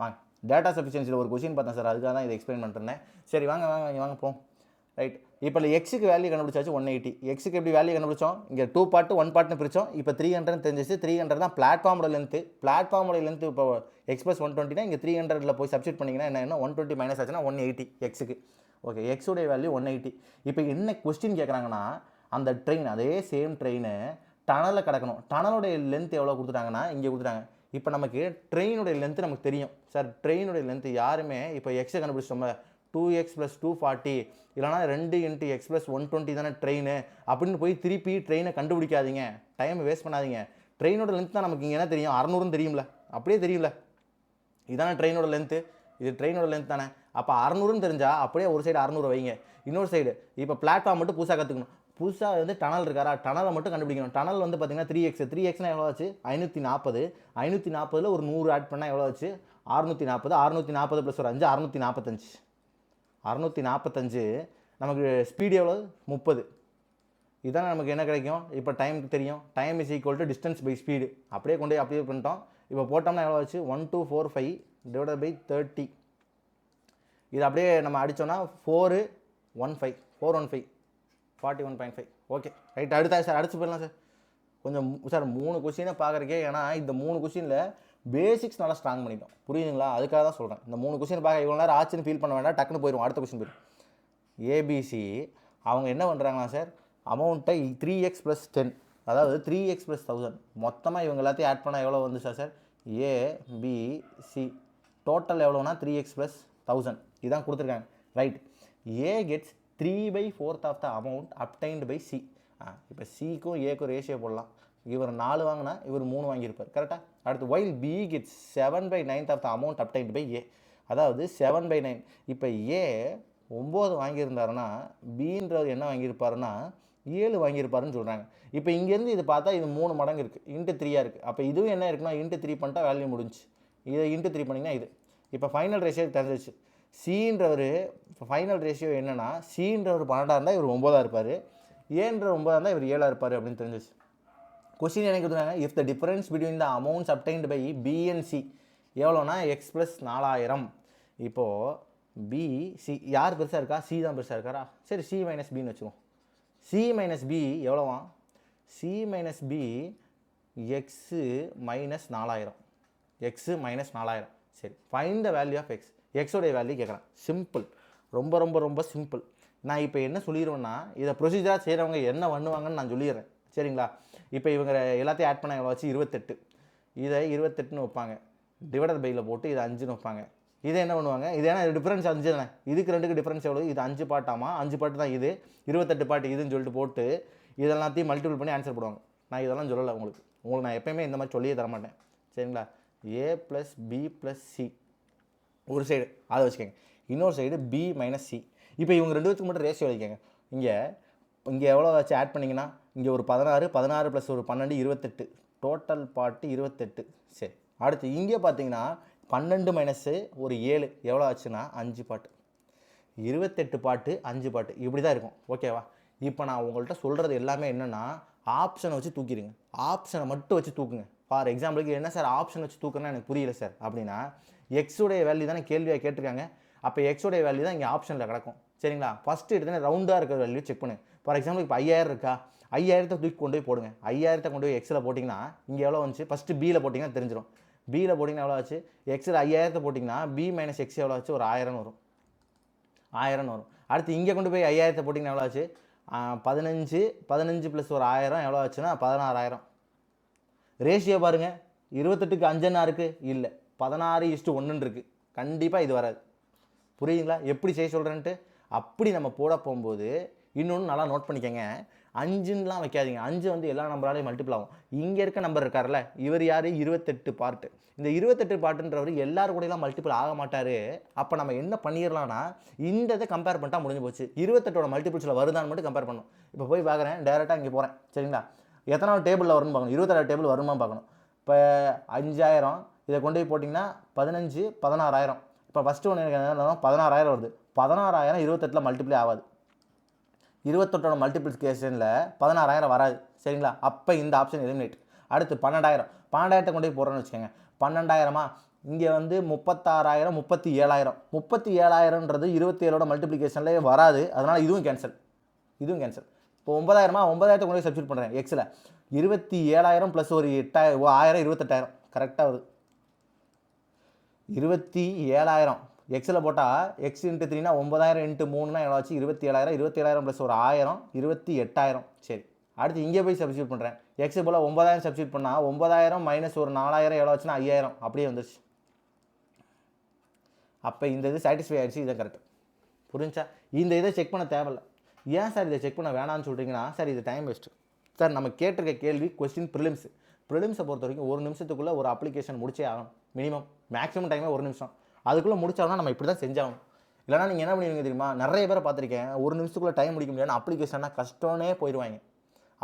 வாங்க, டேட்டா சஃபிஷியன்சியில் ஒரு கொஸ்டின் பார்த்தேன் சார், அதுக்காக தான் இதை எக்ஸ்பிளைன் பண்ணிருந்தேன். சரி வாங்க வாங்க போம். ரைட், இப்போ எக்ஸுக்கு வேல்யூ கண்டுபிடிச்சாச்சு 180. எக்ஸுக்கு எப்படி வேல்யூ கண்டுபிடிச்சோம், இங்கே 2 பார்ட்டு 1 பார்ட்னு பிரித்தோம். இப்போ 300 தெரிஞ்சிச்சு. 300 தான் பிளாட்ஃபார்மோட லென்த்து. பிளாட்ஃபார்மோட லென்த்து இப்போ x + 120னா இங்கே 300ல் போய் சப்ஸ்டிட் பண்ணிங்கன்னா என்ன 120 மைனஸ் ஆச்சுன்னா 180 எக்ஸுக்கு. ஓகே, எக்ஸுடைய வேல்யூ 180. இப்போ என்ன கொஸ்டின் கேட்குறாங்கன்னா, அந்த ட்ரெயின் அதே சேம் ட்ரெயின் டனலில் கிடக்கணும். டனலுடைய லென்த் எவ்வளோ கொடுத்துட்டாங்கன்னா இங்கே கொடுத்துட்டாங்க. இப்போ நமக்கு ட்ரெயினுடைய லென்த்து நமக்கு தெரியும் சார். ட்ரெயினுடைய லென்த்து யாருமே இப்போ எக்ஸை கண்டுபிடிச்சிட்டோம்ல, 2x + 240 இல்லைனா 2 × x + 120 தானே ட்ரெயின் அப்படின்னு போய் திருப்பி ட்ரெயினை கண்டுபிடிக்காதீங்க, டைம் வேஸ்ட் பண்ணாதீங்க. ட்ரெயினோட லென்த் தான் நமக்கு இங்கே என்ன தெரியும், 600ன்னு தெரியும்ல, அப்படியே தெரியும்ல. இதானே ட்ரெயினோட லென்த்து, இது ட்ரெயினோட லென்த் தானே. அப்போ 600ன்னு தெரிஞ்சால் அப்படியே ஒரு சைடு 600 வைங்க, இன்னொரு சைடு இப்போ பிளாட்ஃபார்ம் மட்டும் புதுசாக கற்றுக்கணும். புதுசாக வந்து டனல் இருக்காரா, டனலை மட்டும் கண்டுபிடிக்கணும். டனல் வந்து பார்த்தீங்கன்னா 3x எவ்வளோ ஆச்சு, 540. 540ல் ஒரு 100 ஆட் பண்ணால் எவ்வளோ ஆச்சு, 640. 640 + ஒரு 5 645. 645 நமக்கு ஸ்பீடு எவ்வளோ, 30. இதுதானே நமக்கு என்ன கிடைக்கும், இப்போ டைமுக்கு தெரியும். Time is equal to distance by speed. அப்படியே கொண்டு போய் அப்படியே பண்ணிட்டோம். இப்போ போட்டோம்னா எவ்வளோ ஆச்சு, 1245 / 30. இது அப்படியே நம்ம அடித்தோன்னா 415 41.5. ஓகே ரைட், அடுத்தா சார் அடிச்சு போயிடலாம் சார். கொஞ்சம் சார் 3 கொஸ்டினை பார்க்குறக்கே, ஏன்னா இந்த 3 கொஸ்டினில் பேசிக்ஸ் நல்லா ஸ்ட்ராங் பண்ணிட்டோம், புரியுதுங்களா? அதுக்காக தான் சொல்கிறேன். இந்த 3 கொஸ்டின் பார்க்க இவ்வளோ நேரம் ஆச்சுன்னு ஃபீல் பண்ண வேண்டாம், டக்குன்னு போயிடும், அடுத்த கொஸ்டின் போயிடும். ஏபிசி அவங்க என்ன பண்ணுறாங்களா சார், அமௌண்ட்டை 3x + 10, அதாவது 3x + 1000 மொத்தமாக இவங்க எல்லாத்தையும் ஆட் பண்ணால் எவ்வளோ வந்து சார், ஏபிசி டோட்டல் எவ்வளோனா 3x + 1000 இதான் கொடுத்துருக்காங்க. Right, A gets 3/4 of the amount obtained by C. இப்போ சிக்கும் ஏக்கும் ரேஷியோ போடலாம். இவர் 4 வாங்கினா இவர் 3 வாங்கியிருப்பார், கரெக்டாக? அடுத்து while B gets 7/9 of the amount obtained by A, அதாவது 7/9. இப்போ ஏ 9 வாங்கியிருந்தாருன்னா பின்றவர் என்ன வாங்கியிருப்பாருன்னா 7 வாங்கியிருப்பாருன்னு சொல்கிறாங்க. இப்போ இங்கேருந்து இது பார்த்தா இது 3 மடங்கு இருக்குது, × 3 இருக்குது. அப்போ இதுவும் என்ன இருக்குன்னா × 3 பண்ணிட்டா வேல்யூ முடிஞ்சு. இதை × 3 பண்ணிங்கன்னா இது. இப்போ ஃபைனல் ரேஷியோ தெரிஞ்சிச்சு. சின்றவர் ஃபைனல் ரேஷியோ என்னென்னா, சின்றவர் 12 இருந்தால் இவர் 9 இருப்பார், ஏன்ற 9 இருந்தால் இவர் 7 இருப்பார் அப்படின்னு தெரிஞ்சிச்சு. கொஸ்டின் எனக்கு கொடுத்தாங்க, if the difference between the amounts obtained by B and C எவ்வளோனா x + 4000. இப்போது பி சி யார் பெருசாக இருக்கா, சி தான் பெருசாக இருக்காரா? சரி, சி - பின்னு வச்சுக்கோம். சி - பி எவ்வளோவா, C - B x - 4000. X minus 4000. சரி, find the value of x. எக்ஸோடைய வேல்யூ கேட்குறேன். சிம்பிள், ரொம்ப ரொம்ப ரொம்ப சிம்பிள். நான் இப்போ என்ன சொல்லிடுவேன்னா, இதை ப்ரொசீஜராக செய்கிறவங்க என்ன பண்ணுவாங்கன்னு நான் சொல்லிடுறேன். சரிங்களா? இப்போ இவங்க எல்லாத்தையும் ஆட் பண்ண எவ்வளோ வச்சு 28. இதை 28ன்னு வைப்பாங்க, டிவைடர் பையில் போட்டு இதை 5ன்னு வைப்பாங்க. இதை என்ன பண்ணுவாங்க, இது ஏன்னா டிஃப்ரென்ஸ் 5 தானே, இதுக்கு ரெண்டுக்கு டிஃப்ரென்ஸ் எவ்வளோ, இது 5 பாட்டாமா, 5 பாட்டு தான் இது, 28 பாட்டு இதுன்னு சொல்லிட்டு போட்டு இதெல்லாத்தையும் மல்டிபிள் பண்ணி ஆன்சர் போடுவாங்க. நான் இதெல்லாம் சொல்லலை உங்களுக்கு நான் எப்போயுமே இந்த மாதிரி சொல்லியே தரமாட்டேன். சரிங்களா? a + b + c ஒரு சைடு அதை வச்சுக்கோங்க, இன்னொரு சைடு b - c. இப்போ இவங்க ரெண்டு பேத்துக்கு மட்டும் ரேஷியோ வைக்கங்க. இங்கே எவ்வளோ வச்சு ஆட் பண்ணிங்கன்னா, இங்கே ஒரு 16 + ஒரு 12 28, டோட்டல் பாட்டு 28. சரி, அடுத்து இங்கே பார்த்தீங்கன்னா 12 - ஒரு 7 எவ்வளோ ஆச்சுன்னா 5 பாட்டு, 28 பாட்டு 5 பாட்டு, இப்படி தான் இருக்கும். ஓகேவா? இப்போ நான் உங்கள்கிட்ட சொல்கிறது எல்லாமே என்னென்னா, ஆப்ஷனை வச்சு தூக்கிடுங்க. ஆப்ஷனை மட்டும் வச்சு தூக்குங்க. ஃபார் எக்ஸாம்பிளுக்கு என்ன சார் ஆப்ஷன் வச்சு தூக்குறேன்னா எனக்கு புரியல சார் அப்படின்னா, எக்ஸுடைய வேல்யூ தானே கேள்வியாக கேட்டிருக்காங்க. அப்போ எக்ஸுடைய வேல்யூ தான் இங்கே ஆப்ஷனில் கிடக்கும். சரிங்களா? ஃபஸ்ட்டு எடுத்து ரவுண்டாக இருக்கிற வேல்யூ செக் பண்ணு. ஃபார் எக்ஸாம்பிள் இப்போ 5000 இருக்கா, 5000 தூக்கி கொண்டு போய் போடுங்க. 5000 கொண்டு போய் எக்ஸில் போட்டிங்கன்னா இங்கே எவ்வளோ வந்துச்சு, ஃபஸ்ட்டு பியில் போட்டிங்கன்னா தெரிஞ்சிடும். பியில் போட்டிங்கன்னா எவ்வளோ ஆச்சு, எக்ஸில் 5000 போட்டிங்கன்னா b - x எவ்வளோ ஆச்சு, ஒரு 1000 வரும். 1000 வரும். அடுத்து இங்கே கொண்டு போய் 5000 போட்டிங்கன்னா எவ்வளோ ஆச்சு, 15 + ஒரு 1000 எவ்வளோ ஆச்சுன்னா 16000. ரேஷியோ பாருங்கள், 28க்கு 5 இருக்குது, இல்லை 16:1 இருக்குது. கண்டிப்பாக இது வராது. புரியுதுங்களா எப்படி செய்ய சொல்கிறேன்ட்டு? அப்படி நம்ம போட போகும்போது இன்னொன்று நல்லா நோட் பண்ணிக்கங்க, 5ன்னுலாம் வைக்காதீங்க. 5 வந்து எல்லா நம்பராலையும் மல்டிபிள் ஆகும். இங்கே இருக்க நம்பர் இருக்கார்ல, இவர் யார், 28 பார்ட்டு. இந்த 28 பார்ட்டுன்றவர் எல்லாரும் கூடலாம் மல்டிபிள் ஆக மாட்டார். அப்போ நம்ம என்ன பண்ணிடலாம்னா, இந்த இதை கம்பேர் பண்ணிட்டா முடிஞ்சு போச்சு. 28ஓட மல்டிபிள்ஸில் வருதான்னு மட்டும் கம்பேர் பண்ணணும். இப்போ போய் பார்க்குறேன், டேரெக்டாக இங்கே போகிறேன். சரிங்களா? எத்தனாவது டேபிளில் வரும்னு பார்க்கணும், 27 டேபிள் வருமா பார்க்கணும். இப்போ 5000 இதை கொண்டு போய் போட்டிங்கன்னா 15 16000. இப்போ ஃபஸ்ட்டு ஒன்று எனக்கு என்ன 16000 வருது. 16000 28ல் மல்டிப்ளை ஆகாது. 28ஓட மல்டிப்ளிகேஷனில் 16000 வராது. சரிங்களா? அப்போ இந்த ஆப்ஷன் எலிமினேட். அடுத்து 12000 கொண்டு போய் போடுறோன்னு வச்சுக்கோங்க. 12000 இங்கே வந்து 36000 37000. 37000ன்றது 27ஓட மல்டிப்ளிகேஷன்லேயே வராது. அதனால் இதுவும் கேன்சல். இப்போ 9000 கொண்டு போய் சப்ஸ்டியூட் பண்ணுறேன் எக்ஸில். 27000 + ஒரு 1000 28000 கரெக்டாக வருது. 27000 எக்ஸில் போட்டால் எக்ஸ் × 3னா 9000 × 3னா எவ்வளோ ஆச்சு, 27000. 27000 + ஒரு 1000 28000. சரி, அடுத்து இங்கே போய் சப்ஸ்டியூட் பண்ணுறேன். எக்ஸ் போல் 9000 சப்ஸ்டியூட் பண்ணால் 9000 - ஒரு 4000 எவ்வளோ ஆச்சுன்னா 5000. அப்படியே வந்துருச்சு. அப்போ இந்த இது சாட்டிஸ்ஃபை ஆகிடுச்சு. இதை கரெக்ட் புரிஞ்சா? இந்த இதை செக் பண்ண தேவையில்லை. ஏன் சார் இதை செக் பண்ண வேணான்னு சொல்கிறீங்கன்னா, சார் இது டைம் வேஸ்ட்டு சார். நம்ம கேட்டிருக்க கேள்வி கொஸ்டின் ப்ரிலிம்ஸை பொறுத்த வரைக்கும் 1 நிமிஷத்துக்குள்ளே ஒரு அப்ளிகேஷன் முடிச்சே ஆகணும். மினிமம் மேக்ஸிமம் டைமே 1 நிமிஷம். அதுக்குள்ளே முடிச்சாலும் நம்ம இப்படி தான் செஞ்சாகணும். இல்லைனா நீங்கள் என்ன பண்ணுவீங்க தெரியுமா, நிறைய பேரை பார்த்துருக்கேன், 1 நிமிஷத்துக்குள்ளே டைம் முடிக்க முடியாது, அப்ளிகேஷன்னா கஷ்டம்னே போயிடுவாங்க.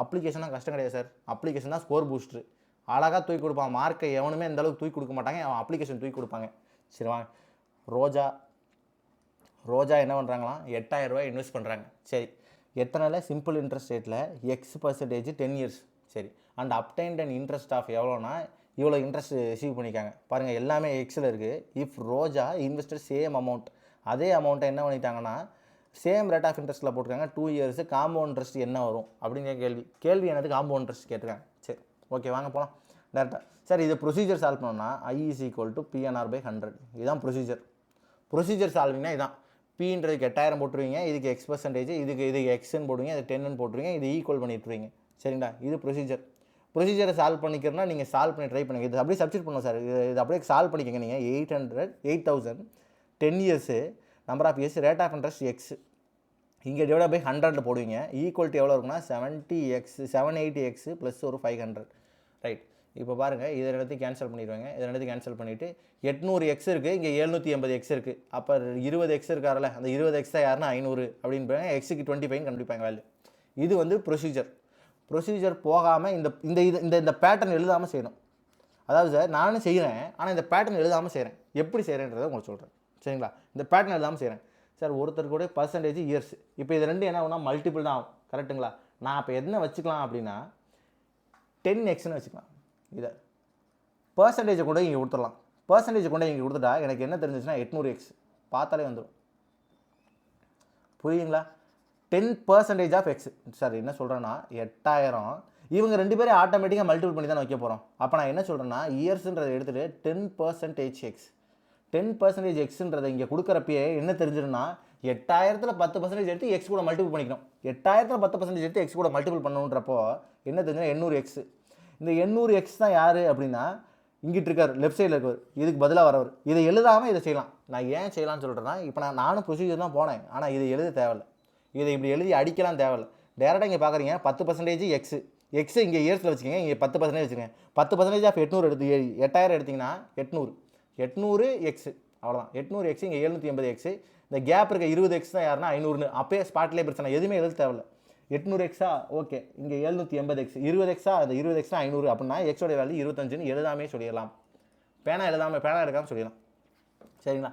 அப்ளிகேஷனாக கஷ்டம் கிடையாது சார். அப்ளிகேஷன் தான் ஸ்கோர் பூஸ்ட்ரு. அழகாக தூக்கி கொடுப்பான். மார்க்கை எவனுமே இந்த அளவுக்கு தூக்கி கொடுக்க மாட்டாங்க, அவன் அப்ளிகேஷன் தூக்கி கொடுப்பாங்க. சரி வாங்க, ரோஜா என்ன பண்ணுறாங்களாம், 8000 ரூபாய் இன்வெஸ்ட் பண்ணுறாங்க. சரி, எத்தனைல சிம்பிள் இன்ட்ரெஸ்ட் ரேட்டில் X% 10 இயர்ஸ். சரி, and obtained and interest of எவ்வளோனா இவ்வளோ இன்ட்ரெஸ்ட் ரிசீவ் பண்ணிக்காங்க. பாருங்கள் எல்லாமே எக்ஸில் இருக்குது. If Roja investor same amount, அதே அமௌண்ட்டை என்ன பண்ணிட்டாங்கன்னா சேம் ரேட் ஆஃப் இன்ட்ரெஸ்ட்டில் போட்டிருக்காங்க. 2 இயர்ஸு காம்பவுண்ட் இன்ட்ரெஸ்ட் என்ன வரும் அப்படிங்கிற கேள்வி என்னது, காம்பவுண்ட் இன்ட்ரெஸ்ட் கேட்டிருக்காங்க. சரி ஓகே, வாங்க போகலாம் டேரெக்டாக. சார் இது ப்ரொசீஜர் சால்வ் பண்ணோம்னா I = PNR/100. இதுதான் ப்ரொசீஜர் சால்விங்னா இதான். Pன்றதுக்கு 8000 போட்டுருவீங்க, இதுக்கு X%, இது எக்ஸ்ன்னு போடுவீங்க, இது 10ன்னு போட்டுருவீங்க, இது ஈக்குவல் பண்ணிட்டுருவீங்க. சரிங்களா? இது ப்ரொசீஜரை சால்வ் பண்ணிக்கிறனா நீங்கள் சால்வ் பண்ணி ட்ரை பண்ணுங்கள். இது அப்படியே சப்ஸ்டியூட் பண்ணணும் சார். இது அப்படியே சால்வ் பண்ணிக்கங்க. நீங்கள் 8000 10 years number of years rate of interest x இங்கே டிவைட் பை 100 போடுவீங்க. ஈக்குவல்ட்டி எவ்வளோ இருக்குன்னா 780x + ஒரு 500. ரைட், இப்போ பாருங்கள், இதை ரெண்டுத்தையும் கேன்சல் பண்ணிடுவாங்க. இதை ரெண்டுத்தையும் கேன்சல் பண்ணிவிட்டு 800x இருக்குது, இங்கே 780x இருக்குது. அப்போ 20x இருக்கார்ல, அந்த 20x தான் யாருன்னா 500 அப்படின்னு போய் எக்ஸுக்கு 25 கண்டுபிடிப்பாங்க வேல்யூ. இது வந்து ப்ரொசீஜர் போகாமல் இந்த பேட்டர்ன் எழுதாமல் செய்யணும். அதாவது சார் நானும் செய்கிறேன், ஆனால் இந்த பேட்டர்ன் எழுதாமல் செய்கிறேன். எப்படி செய்கிறேன்றதை உங்களுக்கு சொல்கிறேன். சரிங்களா? இந்த பேட்டர்ன் எழுதாமல் செய்கிறேன் சார். ஒருத்தர் கூட % இயர்ஸ். இப்போ இது ரெண்டு என்ன ஆகுனா மல்டிபிள் தான் ஆகும். கரெக்டுங்களா? நான் இப்போ என்ன வச்சுக்கலாம் அப்படின்னா 10xன்னு வச்சுக்கலாம். இதை பர்சன்டேஜை கொண்டு இங்கே கொடுத்துடலாம். பர்சன்டேஜை கொண்டு இங்கே கொடுத்துட்டா எனக்கு என்ன தெரிஞ்சிச்சுன்னா 800x பார்த்தாலே வந்துடும். புரியுங்களா? 10% ஆஃப் எக்ஸ். சார் என்ன சொல்கிறேன்னா 8000 இவங்க 2 பேரும் ஆட்டோமேட்டிக்காக மல்டிபிள் பண்ணி தான் வைக்க போகிறோம். அப்போ நான் என்ன சொல்கிறேன்னா இயர்ஸ்ன்றதை எடுத்துகிட்டு 10% எக்ஸ் 10% எக்ஸுன்றதை இங்கே கொடுக்குறப்பயே என்ன தெரிஞ்சிடும்னா 8000ல் 10% எடுத்து எக்ஸ் கூட மல்டிபிள் பண்ணிக்கணும். 8000ல் 10% எடுத்து எக்ஸ் கூட மல்டிபிள் பண்ணணுன்றப்போ என்ன தெரிஞ்சுன்னா 800 எக்ஸ். இந்த 800 எக்ஸ் தான் யார் அப்படின்னா இங்கிட்டு இருக்கார், லெஃப்ட் சைடில் இருக்கவர், இதுக்கு பதிலாக வரவர். இதை எழுதாமல் இதை செய்யலாம். நான் ஏன் செய்யலாம்னு சொல்கிறேன்னா இப்போ நானும் ப்ரொசீஜர் தான் போனேன், ஆனால் இதை எழுத தேவையில்லை. இதை இப்படி எழுதி அடிக்கலாம் தேவையில்லை. டேரெக்டாக இங்கே பார்க்குறீங்க 10% எக்ஸு எக்ஸு இங்கே இயர்ஸில் வச்சுக்கோங்க, இங்கே 10% வச்சுக்கோங்க. 10% ஆஃப் 800 எடுத்து 8000 எடுத்திங்கன்னா 800 எக்ஸு அவ்வளோதான். 800 எக்ஸ் இங்கே 780 எக்ஸு. இந்த கேப் இருக்க 20 எக்ஸ் தான் யாருன்னா 500ன்னு அப்பயே ஸ்பாட்லேயே பிரச்சனை, எதுவுமே எழுத தேவையில்லை. 800 எக்ஸா ஓகே, இங்கே 780 எக்ஸ் 20 எக்ஸா, அது 20 எக்ஸா 500 அப்படின்னா எக்ஸோட வேல்யூ 25ன்னு எழுதாமே சொல்லிடலாம். பேனா எடுக்காமல் சொல்லிடலாம். சரிங்களா?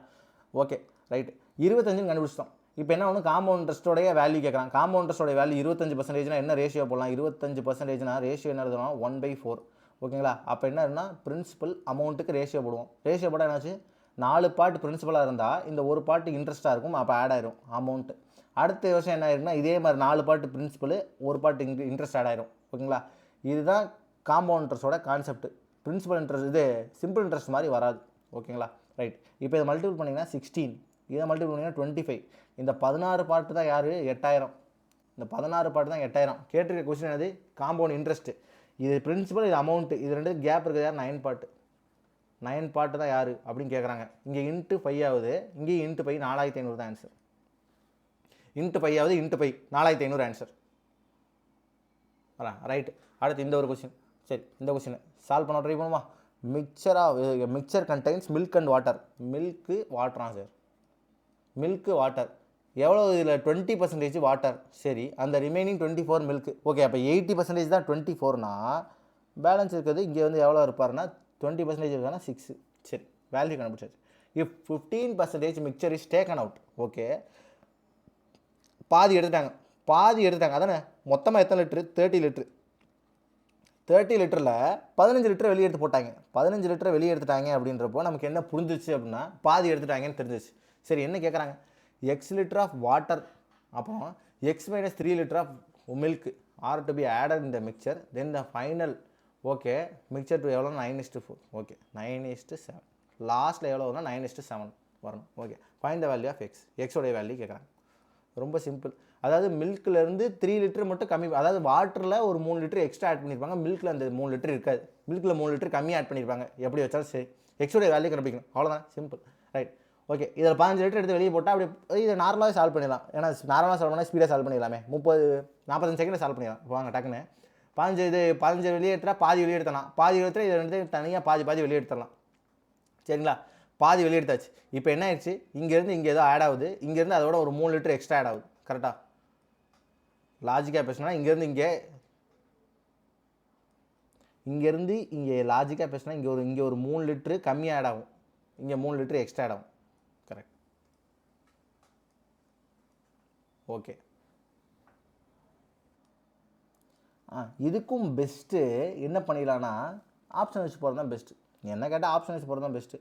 ஓகே ரைட்டு, 25ன்னு கண்டுபிடிச்சிட்டோம். இப்போ என்ன ஒன்று காம்பவுண்ட் இன்ட்ரெஸ்ட்டோடைய வேல்யூ கேட்குறான். காம்பவுண்ட் இன்ட்ரெஸ்ட்டோடைய வேல்யூ 25%. என்ன ரேஷியோ போடலாம்? 25%. ரேஷியோ என்ன எழுதணும்? 1/4. ஓகேங்களா? அப்போ என்னன்னா பிரின்சிபல் அமௌண்ட்டுக்கு ரேஷியோ போடுவோம். ரேஷியோ போட்டால் என்னாச்சு, 4 பார்ட் பிரின்சிபலாக இருந்தால் இந்த ஒரு பார்ட்டு இன்ட்ரெஸ்ட்டாக இருக்கும், அப்போ ஆட் ஆயிரும் அமௌண்ட்டு. அடுத்த வருஷம் என்ன ஆயிருக்குன்னா இதே மாதிரி 4 பார்ட்டு பிரின்சிபல், ஒரு பார்ட்டு இன்ட்ரெஸ்ட் ஆட் ஆயிரும். ஓகேங்களா? இதுதான் காம்பவுண்ட் இன்ட்ரெஸ்ட்டோட கான்செப்ட். பிரின்சிபல் இன்ட்ரெஸ்ட் இது சிம்பிள் இன்ட்ரெஸ்ட் மாதிரி வராது. ஓகேங்களா? ரைட். இப்போ இதை மல்டிபிள் பண்ணிங்கன்னா 16, இதை மல்டிபிள் பண்ணிங்கன்னா 25. இந்த 16 பார்ட்டு தான் யார்? 8000. இந்த 16 பார்ட்டு தான் 8000. கேட்டிருக்க கொஸ்டின் என்னது? Compound interest. இது பிரின்சிபல், இது அமௌண்ட்டு, இது ரெண்டு கேப் இருக்குது யார்? 9 பார்ட்டு. 9 பார்ட்டு தான் யார் அப்படின்னு கேட்குறாங்க. இங்கே இன்ட்டு 5 ஆகுது, இங்கேயும் இன்ட்டு 5, 4500 தான் ஆன்சர். இன்ட்டு 5 ஆகுது, இன்ட்டு 5, 4500 ஆன்சர். ரைட்டு. அடுத்து இந்த ஒரு கொஸ்டின். சரி, இந்த கொஸ்டின் சால்வ் பண்ண ட்ரை பண்ணுமா? Mixture contains milk and water. Milk வாட்டரா சார்? மில்க்கு வாட்டர் எவ்வளோ? இதில் 20% வாட்டர். சரி, அந்த ரிமைனிங் 24 மில்க்கு. ஓகே, அப்போ 80% தான் 24னா பேலன்ஸ் இருக்கிறது இங்கே வந்து எவ்வளோ இருப்பாருன்னா 20% இருக்கானா 6. சரி, வேல்யூ கண்டுபிடிச்சாச்சு. If 15% mixer is taken out. Okay, பாதி எடுத்துட்டாங்க அதானே. மொத்தமாக எத்தனை லிட்ரு? 30 லிட்ரு. 30 லிட்டரில் 15 லிட்டர் வெளியே எடுத்து போட்டாங்க. 15 லிட்டரை வெளியே எடுத்துட்டாங்க அப்படின்றப்போ நமக்கு என்ன புரிஞ்சிச்சு அப்படின்னா பாதி எடுத்துட்டாங்கன்னு தெரிஞ்சிச்சு. சரி, என்ன கேட்குறாங்க? எக்ஸ் லிட்டர் ஆஃப் வாட்டர், அப்புறம் x minus 3 litre of milk are to be added in the mixture, then the final. Okay, mixture டு எவ்வளோ? 9:4. ஓகே, 9:7. லாஸ்ட்டில் எவ்வளோ வரும்னா 9:7 வரணும். Okay, find the value of x. எக்ஸோடைய வேல்யூ கேட்குறாங்க. ரொம்ப சிம்பிள். அதாவது மில்க்லேருந்து 3 லிட்டர் மட்டும் கம்மி, அதாவது வாட்டரில் ஒரு 3 லிட்டர் எக்ஸ்ட்ரா ஆட் பண்ணியிருப்பாங்க, மில்கில் அந்த 3 லிட்டர் இருக்காது. மில்கில் 3 லிட்டர் கம்மி ஆட் பண்ணியிருப்பாங்க. எப்படி வச்சாலும் சரி, எக்ஸோடைய வேல்யூ கண்டுபிடிக்கணும், அவ்வளோதான், சிம்பிள். ரைட். ஓகே, இதில் 15 லிட்டர் எடுத்து வெளியே போட்டால் அப்படி இதை நார்மலாகவே சால்வ் பண்ணிடலாம். ஏன்னா நார்மலாக சால்வ் பண்ணால் ஸ்பீடாக சால்வ் பண்ணிடலாமே. 45 செகண்டில் சால்வ் பண்ணிடலாம். வாங்க டக்குன்னு 15 வெளியே எடுத்துட்டா பாதி வெளியே எடுத்தலாம். பாதி எடுத்துகிட்டு இதை ரெண்டு தனியாக பாதி வெளியே எடுத்துடலாம். சரிங்களா? பாதி வெளியே எடுத்தாச்சு. இப்போ என்ன ஆயிடுச்சு, இங்கேருந்து இங்கே ஏதோ ஆட் ஆகுது, இங்கேருந்து அதோட ஒரு 3 லிட்டர் எக்ஸ்ட்ரா ஆட் ஆகுது. கரெக்டாக லாஜிக்காக பேசினா இங்கேருந்து இங்கே லாஜிக்காக பேசினா இங்கே ஒரு 3 லிட்டரு கம்மியாக ஆட் ஆகும், இங்கே 3 லிட்டரு எக்ஸ்ட்ரா ஆட் ஆகும். கரெக்ட். ஓகே, இதுக்கும் பெஸ்ட்டு என்ன பண்ணிடலான்னா ஆப்ஷன் வச்சு போகிறது தான் பெஸ்ட்டு. என்ன கேட்டால் ஆப்ஷன் வச்சு போகிறது தான் பெஸ்ட்டு.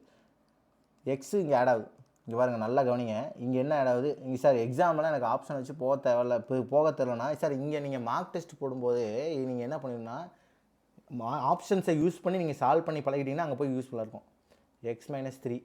எக்ஸு இங்கே ஆட் ஆகுது. இங்கே பாருங்கள், நல்லா கவனிங்க. இங்கே என்ன ஆட் ஆகுது? இங்கே சார் எக்ஸாம்லாம் எனக்கு ஆப்ஷன் வச்சு போக தேவையில்ல, போக தெரிலனா சார் இங்கே நீங்கள் மார்க் டெஸ்ட் போடும்போது நீங்கள் என்ன பண்ணிங்கன்னா ஆப்ஷன்ஸை யூஸ் பண்ணி நீங்கள் சால்வ் பண்ணி பழகிட்டீங்கன்னா அங்கே போய் யூஸ்ஃபுல்லாக இருக்கும். எக்ஸ் மைனஸ் 3,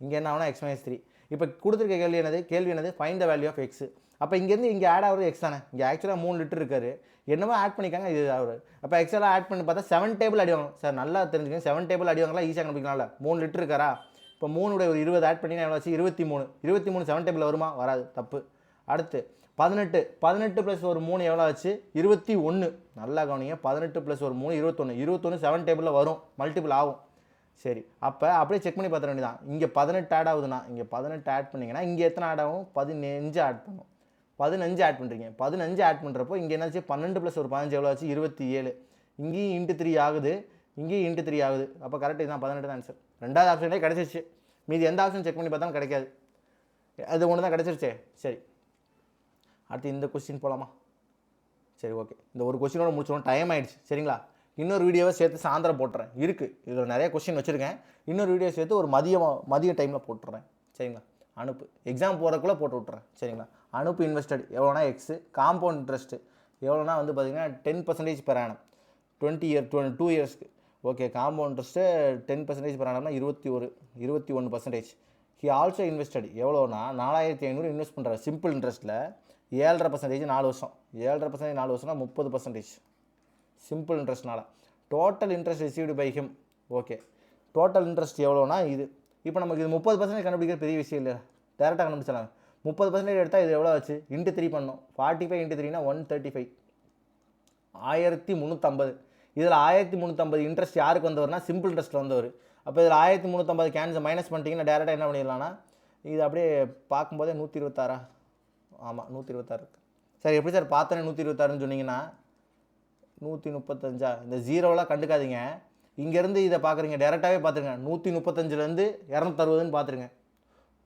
இங்கே என்ன ஆகுனா எக்ஸ் மைனஸ் 3. இப்போ கொடுத்துருக்க கேள்வி என்னது? Find the value of x. அப்போ இங்கேருந்து இங்கே ஆட் ஆகுறது எக்ஸ் தானே. இங்கே ஆக்சுவலாக 3 லிட்டர் இருக்காரு, என்னவோ ஆட் பண்ணிக்காங்க, இது ஆகுது. அப்போ எக்ஸ்ட்ரா ஆட் பண்ணி பார்த்தா 7 டேபிள் அடி வாங்கணும். சார் நல்லா தெரிஞ்சுக்கோங்க, 7 டேபிள் அடி வாங்கலாம் ஈஸியாக கண்டுபிடிக்கலாம்ல. 3 லிட்டர் இருக்காரா? இப்போ 3 ஒரு 20 ஆட் பண்ணிங்கன்னா எவ்வளோ ஆச்சு? 23 7 டேபிள் வருமா? வராது, தப்பு. அடுத்து 18 ப்ளஸ் ஒரு 3 எவ்வளோ ஆச்சு? 21. நல்லா கவனிங்க, 18 ப்ளஸ் ஒரு 3 21 7 டேபிளில் வரும், மல்டிபிள் ஆகும். சரி, அப்போ அப்படியே செக் பண்ணி பார்த்துட வேண்டியதான். இங்கே 18 ஆட் ஆகுதுன்னா இங்கே 18 ஆட் பண்ணிங்கன்னா இங்கே எத்தனை ஆட் ஆகும்? 15 ஆட் பண்ணும். 15 ஆட் பண்ணுறீங்க. 15 ஆட் பண்ணுறப்போ இங்கே என்னாச்சு? 12 ப்ளஸ் ஒரு 15 எவ்வளோ ஆச்சு? 27. இங்கேயும் இன்ட்டு 3 ஆகுது, இங்கேயும் இன்ட்டு 3 ஆகுது. அப்போ கரெக்ட், இதுதான் 18 தான் ஆன்சர். ரெண்டாவது ஆப்ஷனே கிடச்சிருச்சு. மீதி எந்த ஆப்ஷன் செக் பண்ணி பார்த்தாலும் கிடைக்காது, அது ஒன்று தான் கிடச்சிருச்சே. சரி, அடுத்து இந்த கொஸ்டின் போகலாமா? சரி, ஓகே, இந்த ஒரு கொஸ்டினோட முடிச்சிடும், டைம் ஆகிடுச்சு. சரிங்களா? இன்னொரு வீடியோவை சேர்த்து சாயந்தரம் போட்டுறேன். இருக்குது இதில் நிறைய கொஸ்டின் வச்சுருக்கேன். இன்னொரு வீடியோ சேர்த்து ஒரு மதிய டைமில் போட்டுறேன். சரிங்களா? அனுப்பு எக்ஸாம் போகிறக்குள்ளே போட்டு விட்றேன். சரிங்களா? அனுப்பு இன்வெஸ்டட் எவ்வளோனா எக்ஸு, காம்பவுண்ட் இன்ட்ரெஸ்ட்டு எவ்வளோனா வந்து பார்த்திங்கன்னா 10% பெர் ஆனம். 2 இயர்ஸ்க்கு. Okay, compound interest 10% per annum 21%. He also invested எவ்வளோனா 4500 இன்வெஸ்ட் பண்ணுறாரு சிம்பிள் இன்ட்ரெஸ்ட்டில். 7.5% 4 வருஷம். 7.5% 4 வருஷம்னா 30% சிம்பிள் இன்ட்ரெஸ்ட்னால. Total interest received by him. Okay, total interest எவ்வளோனா இது. இப்போ நமக்கு இது 30% கண்டுபிடிக்கிற பெரிய விஷயம் இல்லை, டேரெக்டாக கண்டுபிடிச்சலாம். 30% எடுத்தால் இது எவ்வளோ ஆச்சு, இன்ட்டு 3 பண்ணோம். 45 × 3 135, 1350. இதில் 1350 இன்ட்ரெஸ்ட் யாருக்கு வந்தவர்னா சிம்பிள் இன்ட்ரெஸ்ட் வந்தவர். அப்போ இதில் 1350 கேன்சல் மைனஸ் பண்ணிட்டீங்கன்னா டேரெக்டாக என்ன பண்ணிடலாம்னா இது அப்படியே பார்க்கும்போதே 126. ஆமாம், 126 இருக்குது. சார் எப்படி சார் பார்த்தோன்னே 126ன்னு சொன்னீங்கன்னா 135. இந்த ஜீரோவெலாம் கண்டுக்காதீங்க. இங்கேருந்து இதை பார்க்குறீங்க, டேரெக்டாகவே பார்த்துருங்க. 135லேருந்து 260ன்னு பார்த்துருங்க.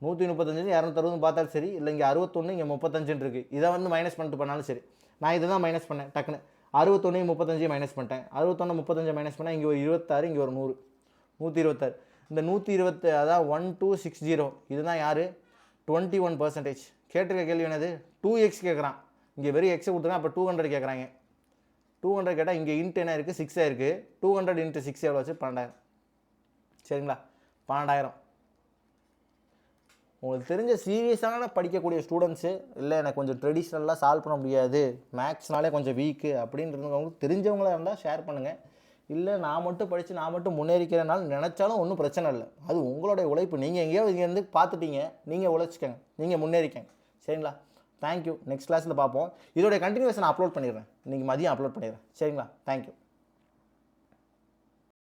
135 260 பார்த்தாலும் சரி, இல்லை இங்கே 61 இங்கே 35 இருக்குது. இதை வந்து மைனஸ் பண்ணிட்டு பண்ணாலும் சரி. நான் இதை தான் மைனஸ் பண்ணேன் டக்குன்னு. 61 35 மைனஸ் பண்ணிட்டேன். 61 35 மைனஸ் பண்ணால் இங்கே ஒரு 26, இங்கே ஒரு 100, 126. இந்த 120 அதான் 1260. இதுதான் யார், 21%. கேட்டிருக்க கேள்வி என்னது, 2x கேட்குறான். இங்கே வெறும் எக்ஸை கொடுத்துருக்கான், அப்போ 200 கேட்குறாங்க. 200 கேட்டால் இங்கே இன்ட்டு என்ன இருக்குது, 6 இருக்குது. 200 × 6 எவ்வளோ வச்சு 12,000. சரிங்களா, 12,000. உங்களுக்கு தெரிஞ்ச சீரியஸான படிக்கக்கூடிய ஸ்டூடெண்ட்ஸு, இல்லை எனக்கு கொஞ்சம் ட்ரெடிஷ்னலாக சால்வ் பண்ண முடியாது, மேக்ஸ்னாலே கொஞ்சம் வீக்கு அப்படின்றவங்களுக்கு தெரிஞ்சவங்களாக இருந்தால் ஷேர் பண்ணுங்கள். இல்லை நான் மட்டும் படித்து நான் மட்டும் முன்னேறிக்கிறனால நினச்சாலும் ஒன்றும் பிரச்சனை இல்லை. அது உங்களுடைய உழைப்பு. நீங்கள் எங்கேயோ இங்கேருந்து பார்த்துட்டீங்க, நீங்கள் உழைச்சிக்கங்க, நீங்கள் முன்னேறிக்கங்க. சரிங்களா, தேங்க்யூ. நெக்ஸ்ட் கிளாஸில் பார்ப்போம். இதோடைய கண்டினியூவேஷன் நான் அப்லோட் பண்ணிடுறேன், இன்றைக்கி மதியம் அப்லோட் பண்ணிடுறேன். சரிங்களா, தேங்க்யூ.